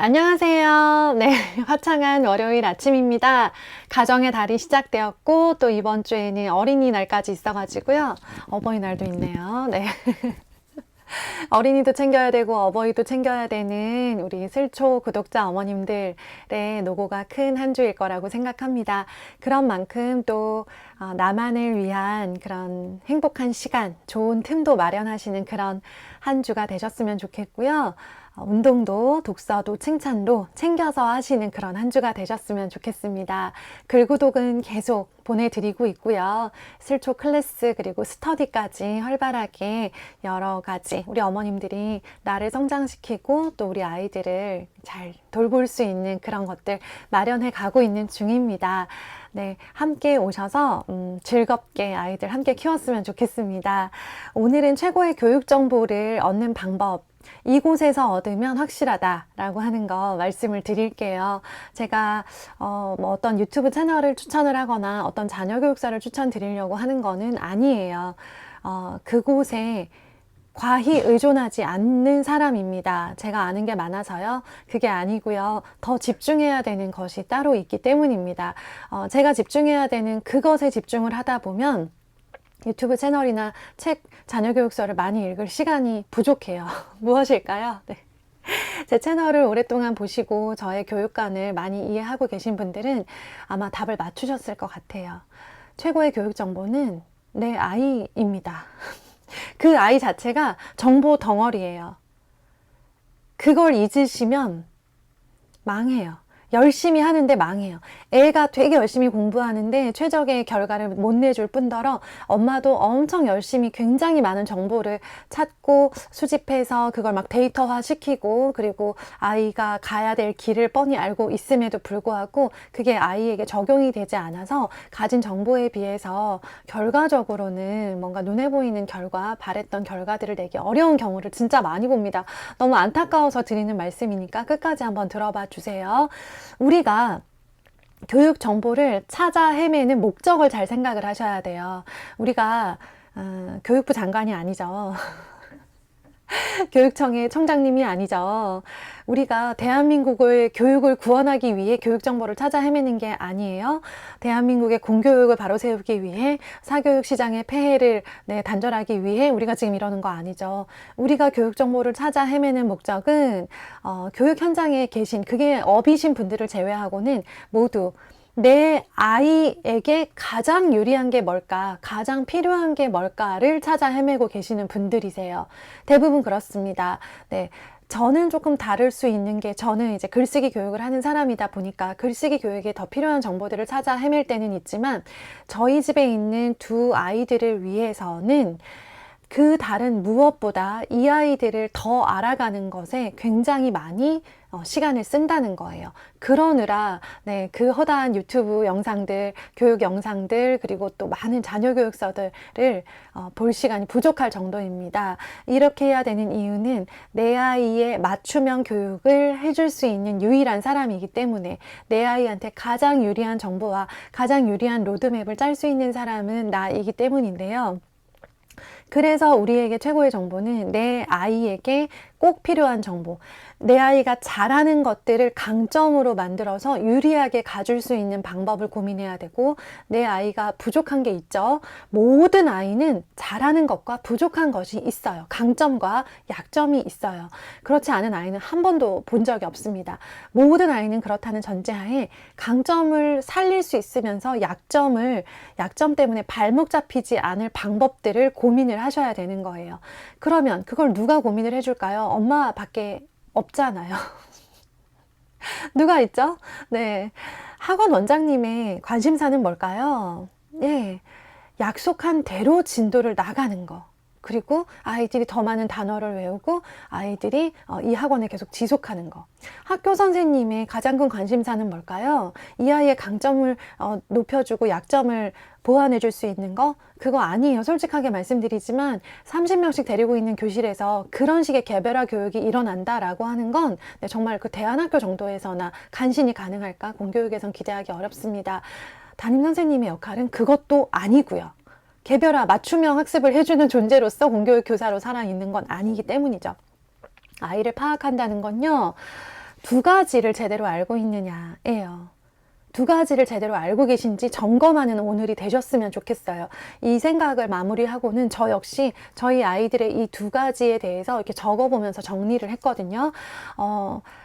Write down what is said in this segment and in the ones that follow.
안녕하세요. 네, 화창한 월요일 아침입니다. 가정의 달이 시작되었고, 또 이번 주에는 어린이날까지 있어가지고요. 어버이날도 있네요. 네. 어린이도 챙겨야 되고, 어버이도 챙겨야 되는 우리 슬초 구독자 어머님들의 노고가 큰 한 주일 거라고 생각합니다. 그런 만큼 또 나만을 위한 그런 행복한 시간, 좋은 틈도 마련하시는 그런 한 주가 되셨으면 좋겠고요. 운동도 독서도 칭찬도 챙겨서 하시는 그런 한 주가 되셨으면 좋겠습니다. 글구독은 계속 보내드리고 있고요. 슬초 클래스 그리고 스터디까지 활발하게 여러 가지 우리 어머님들이 나를 성장시키고 또 우리 아이들을 잘 돌볼 수 있는 그런 것들 마련해 가고 있는 중입니다. 네, 함께 오셔서 즐겁게 아이들 함께 키웠으면 좋겠습니다. 오늘은 최고의 교육 정보를 얻는 방법, 이곳에서 얻으면 확실하다라고 하는 거 말씀을 드릴게요. 제가 어떤 유튜브 채널을 추천을 하거나 어떤 자녀 교육사를 추천드리려고 하는 거는 아니에요. 그곳에 과히 의존하지 않는 사람입니다. 제가 아는 게 많아서요. 그게 아니고요. 더 집중해야 되는 것이 따로 있기 때문입니다. 제가 집중해야 되는 그것에 집중을 하다 보면 유튜브 채널이나 책, 자녀교육서를 많이 읽을 시간이 부족해요. 무엇일까요? 네. 제 채널을 오랫동안 보시고 저의 교육관을 많이 이해하고 계신 분들은 아마 답을 맞추셨을 것 같아요. 최고의 교육 정보는 내 아이입니다. 그 아이 자체가 정보 덩어리예요. 그걸 잊으시면 망해요. 열심히 하는데 망해요. 애가 되게 열심히 공부하는데 최적의 결과를 못 내줄 뿐더러 엄마도 엄청 열심히 굉장히 많은 정보를 찾고 수집해서 그걸 막 데이터화 시키고 그리고 아이가 가야 될 길을 뻔히 알고 있음에도 불구하고 그게 아이에게 적용이 되지 않아서 가진 정보에 비해서 결과적으로는 뭔가 눈에 보이는 결과, 바랬던 결과들을 내기 어려운 경우를 진짜 많이 봅니다. 너무 안타까워서 드리는 말씀이니까 끝까지 한번 들어봐 주세요. 우리가 교육 정보를 찾아 헤매는 목적을 잘 생각을 하셔야 돼요. 우리가 교육부 장관이 아니죠. 교육청의 청장님이 아니죠. 우리가 대한민국의 교육을 구원하기 위해 교육 정보를 찾아 헤매는 게 아니에요. 대한민국의 공교육을 바로 세우기 위해 사교육 시장의 폐해를 단절하기 위해 우리가 지금 이러는 거 아니죠. 우리가 교육 정보를 찾아 헤매는 목적은 교육 현장에 계신 그게 업이신 분들을 제외하고는 모두 내 아이에게 가장 유리한 게 뭘까, 가장 필요한 게 뭘까를 찾아 헤매고 계시는 분들이세요. 대부분 그렇습니다. 네. 저는 조금 다를 수 있는 게 저는 이제 글쓰기 교육을 하는 사람이다 보니까 글쓰기 교육에 더 필요한 정보들을 찾아 헤맬 때는 있지만 저희 집에 있는 두 아이들을 위해서는 그 다른 무엇보다 이 아이들을 더 알아가는 것에 굉장히 많이 시간을 쓴다는 거예요. 그러느라 그 허다한 유튜브 영상들, 교육 영상들 그리고 또 많은 자녀 교육서들을 볼 시간이 부족할 정도입니다. 이렇게 해야 되는 이유는 내 아이의 맞춤형 교육을 해줄 수 있는 유일한 사람이기 때문에 내 아이한테 가장 유리한 정보와 가장 유리한 로드맵을 짤 수 있는 사람은 나이기 때문인데요. 그래서 우리에게 최고의 정보는 내 아이에게 꼭 필요한 정보, 내 아이가 잘하는 것들을 강점으로 만들어서 유리하게 가줄 수 있는 방법을 고민해야 되고 내 아이가 부족한 게 있죠. 모든 아이는 잘하는 것과 부족한 것이 있어요. 강점과 약점이 있어요. 그렇지 않은 아이는 한 번도 본 적이 없습니다. 모든 아이는 그렇다는 전제하에 강점을 살릴 수 있으면서 약점 때문에 발목 잡히지 않을 방법들을 고민을 하셔야 되는 거예요. 그러면 그걸 누가 고민을 해줄까요? 엄마밖에 없잖아요. 누가 있죠? 네. 학원 원장님의 관심사는 뭘까요? 예. 약속한 대로 진도를 나가는 거. 그리고 아이들이 더 많은 단어를 외우고 아이들이 이 학원을 계속 지속하는 거. 학교 선생님의 가장 큰 관심사는 뭘까요? 이 아이의 강점을 높여주고 약점을 보완해 줄 수 있는 거? 그거 아니에요. 솔직하게 말씀드리지만 30명씩 데리고 있는 교실에서 그런 식의 개별화 교육이 일어난다라고 하는 건 정말 그 대안학교 정도에서나 간신히 가능할까? 공교육에선 기대하기 어렵습니다. 담임 선생님의 역할은 그것도 아니고요. 개별화, 맞춤형 학습을 해주는 존재로서 공교육 교사로 살아있는 건 아니기 때문이죠. 아이를 파악한다는 건요, 두 가지를 제대로 알고 있느냐예요. 두 가지를 제대로 알고 계신지 점검하는 오늘이 되셨으면 좋겠어요. 이 생각을 마무리하고는 저 역시 저희 아이들의 이 두 가지에 대해서 이렇게 적어보면서 정리를 했거든요.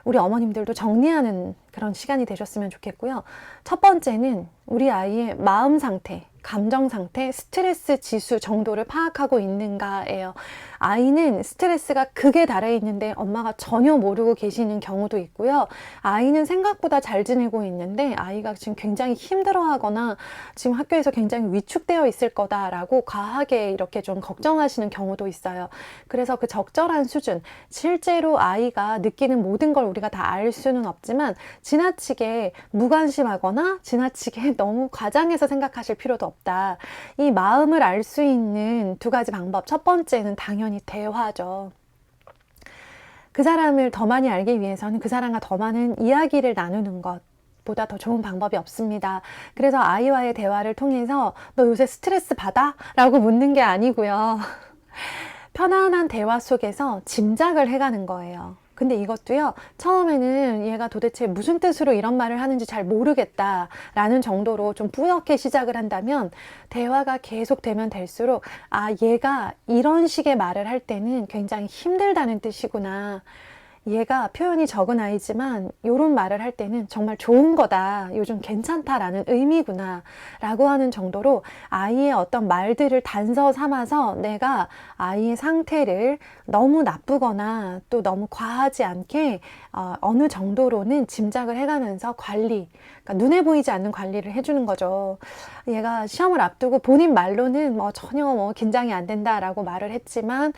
우리 어머님들도 정리하는 그런 시간이 되셨으면 좋겠고요. 첫 번째는 우리 아이의 마음 상태, 감정 상태, 스트레스 지수 정도를 파악하고 있는가예요. 아이는 스트레스가 극에 달해 있는데 엄마가 전혀 모르고 계시는 경우도 있고요. 아이는 생각보다 잘 지내고 있는데 아이가 지금 굉장히 힘들어하거나 지금 학교에서 굉장히 위축되어 있을 거다라고 과하게 이렇게 좀 걱정하시는 경우도 있어요. 그래서 그 적절한 수준, 실제로 아이가 느끼는 모든 걸 우리가 다 알 수는 없지만 지나치게 무관심하거나 지나치게 너무 과장해서 생각하실 필요도 없다. 이 마음을 알 수 있는 두 가지 방법. 첫 번째는 당연히 대화죠. 그 사람을 더 많이 알기 위해서는 그 사람과 더 많은 이야기를 나누는 것 보다 더 좋은 방법이 없습니다. 그래서 아이와의 대화를 통해서 너 요새 스트레스 받아? 라고 묻는 게 아니고요. 편안한 대화 속에서 짐작을 해가는 거예요. 근데 이것도요, 처음에는 얘가 도대체 무슨 뜻으로 이런 말을 하는지 잘 모르겠다라는 정도로 좀 뿌옇게 시작을 한다면 대화가 계속되면 될수록 얘가 이런 식의 말을 할 때는 굉장히 힘들다는 뜻이구나. 얘가 표현이 적은 아이지만 이런 말을 할 때는 정말 좋은 거다, 요즘 괜찮다라는 의미구나 라고 하는 정도로 아이의 어떤 말들을 단서 삼아서 내가 아이의 상태를 너무 나쁘거나 또 너무 과하지 않게 어느 정도로는 짐작을 해가면서 관리, 그러니까 눈에 보이지 않는 관리를 해주는 거죠. 얘가 시험을 앞두고 본인 말로는 전혀 긴장이 안 된다라고 말을 했지만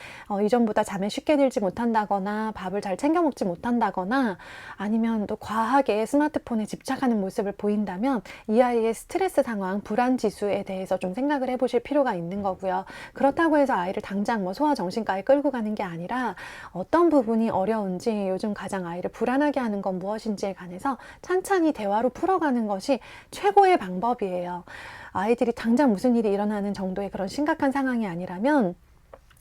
이전보다 잠에 쉽게 들지 못한다거나 밥을 잘 챙겨 먹지 못한다거나 아니면 또 과하게 스마트폰에 집착하는 모습을 보인다면 이 아이의 스트레스 상황, 불안 지수에 대해서 좀 생각을 해보실 필요가 있는 거고요. 그렇다고 해서 아이를 당장 소아정신과에 끌고 가는 게 아니라 어떤 부분이 어려운지, 요즘 가장 아이를 불안하게 하는 건 무엇인지에 관해서 찬찬히 대화로 풀어가는 것이 최고의 방법이에요. 아이들이 당장 무슨 일이 일어나는 정도의 그런 심각한 상황이 아니라면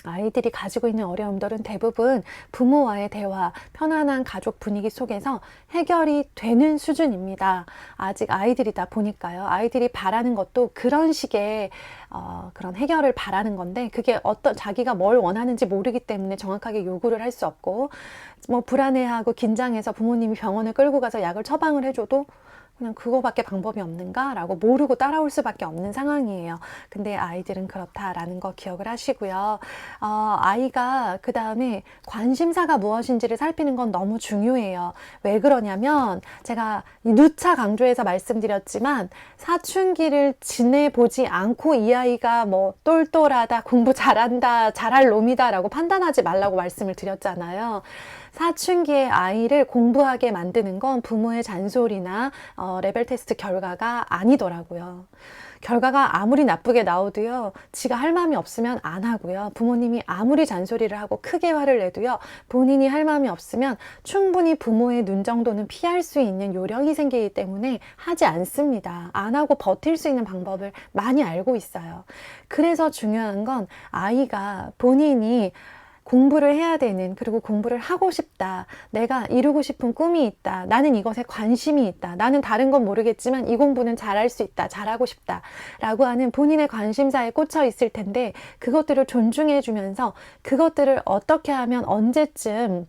아이들이 가지고 있는 어려움들은 대부분 부모와의 대화, 편안한 가족 분위기 속에서 해결이 되는 수준입니다. 아직 아이들이다 보니까요. 아이들이 바라는 것도 그런 식의 그런 해결을 바라는 건데, 그게 자기가 뭘 원하는지 모르기 때문에 정확하게 요구를 할 수 없고, 불안해하고 긴장해서 부모님이 병원을 끌고 가서 약을 처방을 해줘도 그냥 그거밖에 방법이 없는가? 라고 모르고 따라올 수밖에 없는 상황이에요. 근데 아이들은 그렇다라는 거 기억을 하시고요. 아이가 그 다음에 관심사가 무엇인지를 살피는 건 너무 중요해요. 왜 그러냐면 제가 누차 강조해서 말씀드렸지만 사춘기를 지내보지 않고 이 아이가 똘똘하다, 공부 잘한다, 잘할 놈이다 라고 판단하지 말라고 말씀을 드렸잖아요. 사춘기의 아이를 공부하게 만드는 건 부모의 잔소리나 레벨 테스트 결과가 아니더라고요. 결과가 아무리 나쁘게 나오도요, 지가 할 마음이 없으면 안 하고요. 부모님이 아무리 잔소리를 하고 크게 화를 내도요, 본인이 할 마음이 없으면 충분히 부모의 눈 정도는 피할 수 있는 요령이 생기기 때문에 하지 않습니다. 안 하고 버틸 수 있는 방법을 많이 알고 있어요. 그래서 중요한 건 아이가 본인이 공부를 해야 되는, 그리고 공부를 하고 싶다, 내가 이루고 싶은 꿈이 있다, 나는 이것에 관심이 있다, 나는 다른 건 모르겠지만 이 공부는 잘할 수 있다, 잘하고 싶다 라고 하는 본인의 관심사에 꽂혀 있을 텐데, 그것들을 존중해 주면서 그것들을 어떻게 하면 언제쯤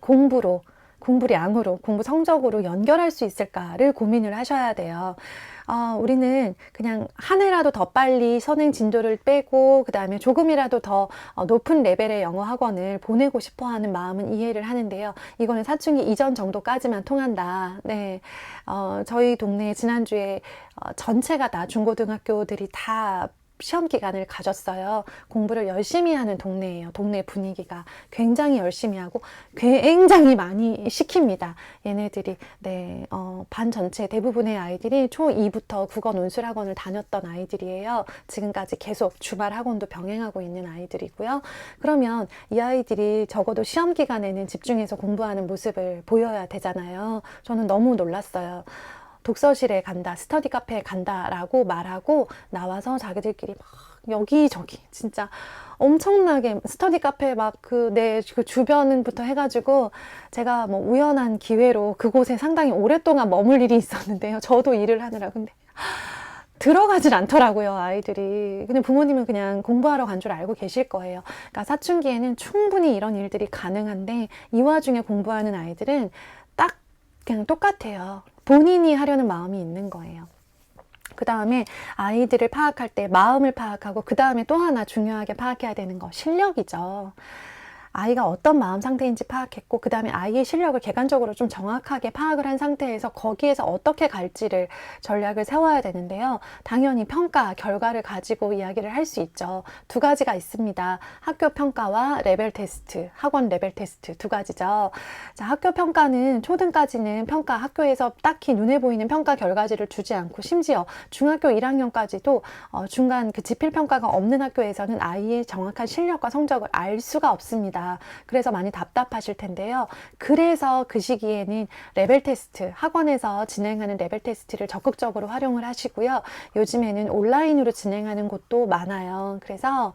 공부량으로, 공부 성적으로 연결할 수 있을까를 고민을 하셔야 돼요. 우리는 그냥 한 해라도 더 빨리 선행 진도를 빼고 그 다음에 조금이라도 더 높은 레벨의 영어 학원을 보내고 싶어 하는 마음은 이해를 하는데요. 이거는 사춘기 이전 정도까지만 통한다. 네, 저희 동네에 지난주에 전체가 다 중고등학교들이 다 시험 기간을 가졌어요. 공부를 열심히 하는 동네예요. 동네 분위기가 굉장히 열심히 하고 굉장히 많이 시킵니다. 얘네들이 반 전체 대부분의 아이들이 초2부터 국어 논술 학원을 다녔던 아이들이에요. 지금까지 계속 주말 학원도 병행하고 있는 아이들이고요. 그러면 이 아이들이 적어도 시험 기간에는 집중해서 공부하는 모습을 보여야 되잖아요. 저는 너무 놀랐어요. 독서실에 간다, 스터디 카페에 간다 라고 말하고 나와서 자기들끼리 막 여기저기 진짜 엄청나게 스터디 카페 막 내 그 주변부터 해가지고 제가 뭐 우연한 기회로 그곳에 상당히 오랫동안 머물 일이 있었는데요. 저도 일을 하느라. 근데 들어가질 않더라고요, 아이들이. 근데 부모님은 그냥 공부하러 간 줄 알고 계실 거예요. 그러니까 사춘기에는 충분히 이런 일들이 가능한데 이 와중에 공부하는 아이들은 딱 그냥 똑같아요. 본인이 하려는 마음이 있는 거예요. 그 다음에 아이들을 파악할 때 마음을 파악하고 그 다음에 또 하나 중요하게 파악해야 되는 거 실력이죠. 아이가 어떤 마음 상태인지 파악했고 그 다음에 아이의 실력을 객관적으로 좀 정확하게 파악을 한 상태에서 거기에서 어떻게 갈지를 전략을 세워야 되는데요. 당연히 평가, 결과를 가지고 이야기를 할 수 있죠. 두 가지가 있습니다. 학교 평가와 레벨 테스트, 학원 레벨 테스트 두 가지죠. 자, 학교 평가는 초등까지는 평가, 학교에서 딱히 눈에 보이는 평가 결과지를 주지 않고 심지어 중학교 1학년까지도 중간 그 지필평가가 없는 학교에서는 아이의 정확한 실력과 성적을 알 수가 없습니다. 그래서 많이 답답하실 텐데요. 그래서 그 시기에는 레벨 테스트, 학원에서 진행하는 레벨 테스트를 적극적으로 활용을 하시고요. 요즘에는 온라인으로 진행하는 곳도 많아요. 그래서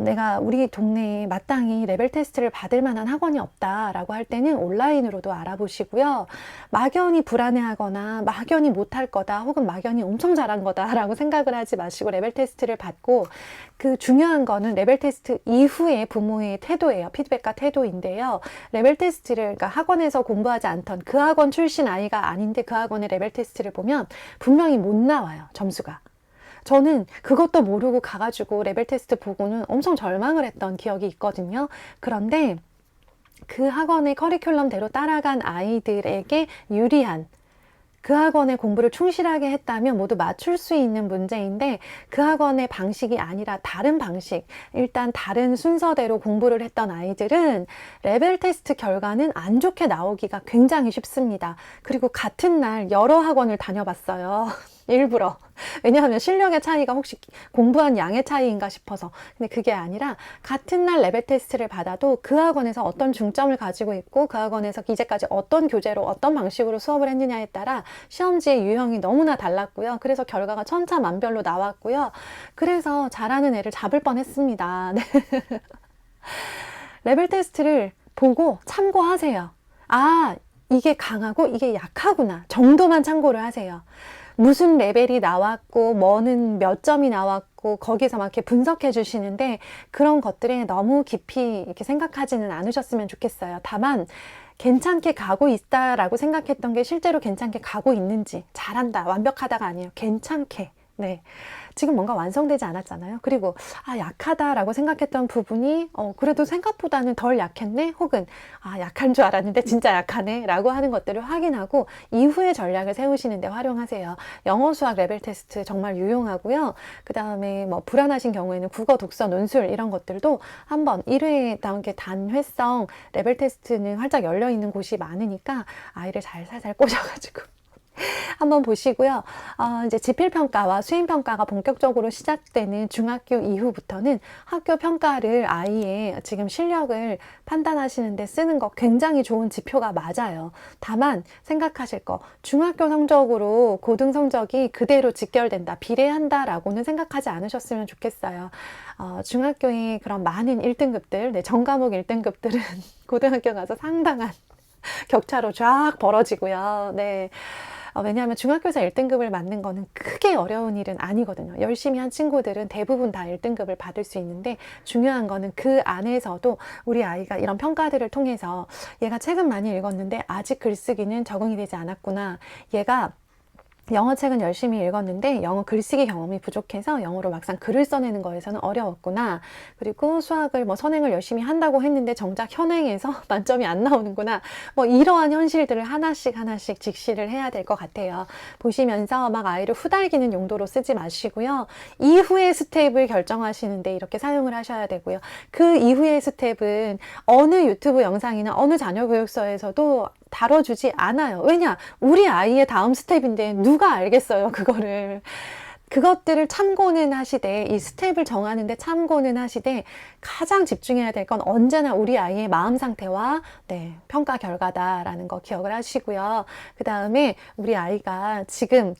내가 우리 동네에 마땅히 레벨 테스트를 받을 만한 학원이 없다라고 할 때는 온라인으로도 알아보시고요. 막연히 불안해하거나 막연히 못할 거다 혹은 막연히 엄청 잘한 거다라고 생각을 하지 마시고 레벨 테스트를 받고 그 중요한 거는 레벨 테스트 이후에 부모의 태도예요. 피드백과 태도인데요. 레벨 테스트를 그러니까 학원에서 공부하지 않던 그 학원 출신 아이가 아닌데 그 학원의 레벨 테스트를 보면 분명히 못 나와요. 점수가. 저는 그것도 모르고 가가지고 레벨 테스트 보고는 엄청 절망을 했던 기억이 있거든요. 그런데 그 학원의 커리큘럼대로 따라간 아이들에게 유리한 그 학원의 공부를 충실하게 했다면 모두 맞출 수 있는 문제인데 그 학원의 방식이 아니라 다른 방식, 일단 다른 순서대로 공부를 했던 아이들은 레벨 테스트 결과는 안 좋게 나오기가 굉장히 쉽습니다. 그리고 같은 날 여러 학원을 다녀봤어요. 일부러. 왜냐하면 실력의 차이가 혹시 공부한 양의 차이인가 싶어서. 근데 그게 아니라 같은 날 레벨 테스트를 받아도 그 학원에서 어떤 중점을 가지고 있고 그 학원에서 이제까지 어떤 교재로 어떤 방식으로 수업을 했느냐에 따라 시험지의 유형이 너무나 달랐고요. 그래서 결과가 천차만별로 나왔고요. 그래서 잘하는 애를 잡을 뻔했습니다. 네. 레벨 테스트를 보고 참고하세요. 아, 이게 강하고 이게 약하구나 정도만 참고를 하세요. 무슨 레벨이 나왔고 뭐는 몇 점이 나왔고 거기서 막 이렇게 분석해 주시는데 그런 것들에 너무 깊이 이렇게 생각하지는 않으셨으면 좋겠어요. 다만 괜찮게 가고 있다라고 생각했던 게 실제로 괜찮게 가고 있는지, 잘한다, 완벽하다가 아니에요. 괜찮게. 네. 지금 뭔가 완성되지 않았잖아요. 그리고 약하다라고 생각했던 부분이 그래도 생각보다는 덜 약했네, 혹은 약한 줄 알았는데 진짜 약하네 라고 하는 것들을 확인하고 이후에 전략을 세우시는 데 활용하세요. 영어 수학 레벨 테스트 정말 유용하고요. 그 다음에 뭐 불안하신 경우에는 국어, 독서, 논술 이런 것들도 한번 1회 단회성 레벨 테스트는 활짝 열려 있는 곳이 많으니까 아이를 잘 살살 꼬셔가지고 한번 보시고요. 이제 지필평가와 수행평가가 본격적으로 시작되는 중학교 이후부터는 학교 평가를 아이의 지금 실력을 판단하시는데 쓰는 거 굉장히 좋은 지표가 맞아요. 다만 생각하실 거, 중학교 성적으로 고등 성적이 그대로 직결된다, 비례한다라고는 생각하지 않으셨으면 좋겠어요. 중학교의 그런 많은 1등급들, 전 과목 1등급들은 고등학교 가서 상당한 격차로 쫙 벌어지고요. 네. 왜냐하면 중학교에서 1등급을 맞는 거는 크게 어려운 일은 아니거든요. 열심히 한 친구들은 대부분 다 1등급을 받을 수 있는데 중요한 거는 그 안에서도 우리 아이가 이런 평가들을 통해서 얘가 책은 많이 읽었는데 아직 글쓰기는 적응이 되지 않았구나. 얘가 영어 책은 열심히 읽었는데 영어 글쓰기 경험이 부족해서 영어로 막상 글을 써내는 거에서는 어려웠구나. 그리고 수학을 뭐 선행을 열심히 한다고 했는데 정작 현행에서 만점이 안 나오는구나. 뭐 이러한 현실들을 하나씩 직시를 해야 될 것 같아요. 보시면서 막 아이를 후달기는 용도로 쓰지 마시고요. 이후의 스텝을 결정하시는데 이렇게 사용을 하셔야 되고요. 그 이후의 스텝은 어느 유튜브 영상이나 어느 자녀교육서에서도 다뤄주지 않아요. 왜냐? 우리 아이의 다음 스텝인데 누가 알겠어요, 그거를. 그것들을 참고는 하시되, 이 스텝을 정하는데 참고는 하시되, 가장 집중해야 될 건 언제나 우리 아이의 마음 상태와 평가 결과다라는 거 기억을 하시고요. 그 다음에 우리 아이가 지금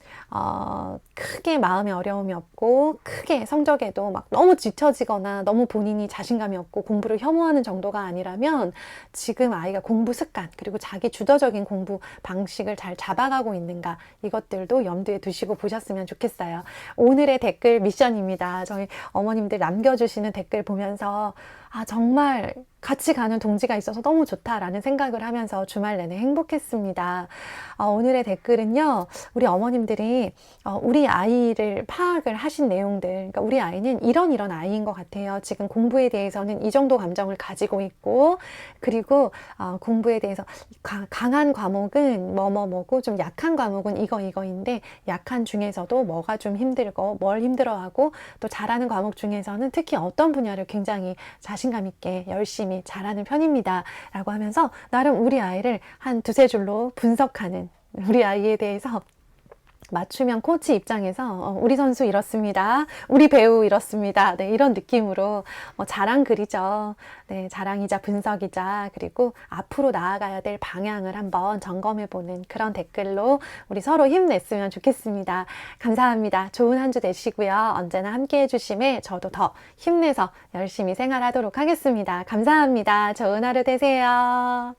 크게 마음에 어려움이 없고 크게 성적에도 막 너무 지쳐지거나 너무 본인이 자신감이 없고 공부를 혐오하는 정도가 아니라면 지금 아이가 공부 습관 그리고 자기 주도적인 공부 방식을 잘 잡아가고 있는가, 이것들도 염두에 두시고 보셨으면 좋겠어요. 오늘의 댓글 미션입니다. 저희 어머님들 남겨주시는 댓글 보면서 정말 같이 가는 동지가 있어서 너무 좋다라는 생각을 하면서 주말 내내 행복했습니다. 오늘의 댓글은요, 우리 어머님들이 우리 아이를 파악을 하신 내용들, 그러니까 우리 아이는 이런 아이인 것 같아요. 지금 공부에 대해서는 이 정도 감정을 가지고 있고, 그리고 공부에 대해서 강한 과목은 뭐고 좀 약한 과목은 이거인데, 약한 중에서도 뭐가 좀 힘들고 뭘 힘들어하고, 또 잘하는 과목 중에서는 특히 어떤 분야를 굉장히 자신감 있게 열심히 잘하는 편입니다 라고 하면서 나름 우리 아이를 한 두세 줄로 분석하는, 우리 아이에 대해서 맞춤형 코치 입장에서 우리 선수 이렇습니다, 우리 배우 이렇습니다, 이런 느낌으로 자랑 글이죠. 자랑이자 분석이자, 그리고 앞으로 나아가야 될 방향을 한번 점검해보는 그런 댓글로 우리 서로 힘냈으면 좋겠습니다. 감사합니다. 좋은 한 주 되시고요. 언제나 함께 해주심에 저도 더 힘내서 열심히 생활하도록 하겠습니다. 감사합니다. 좋은 하루 되세요.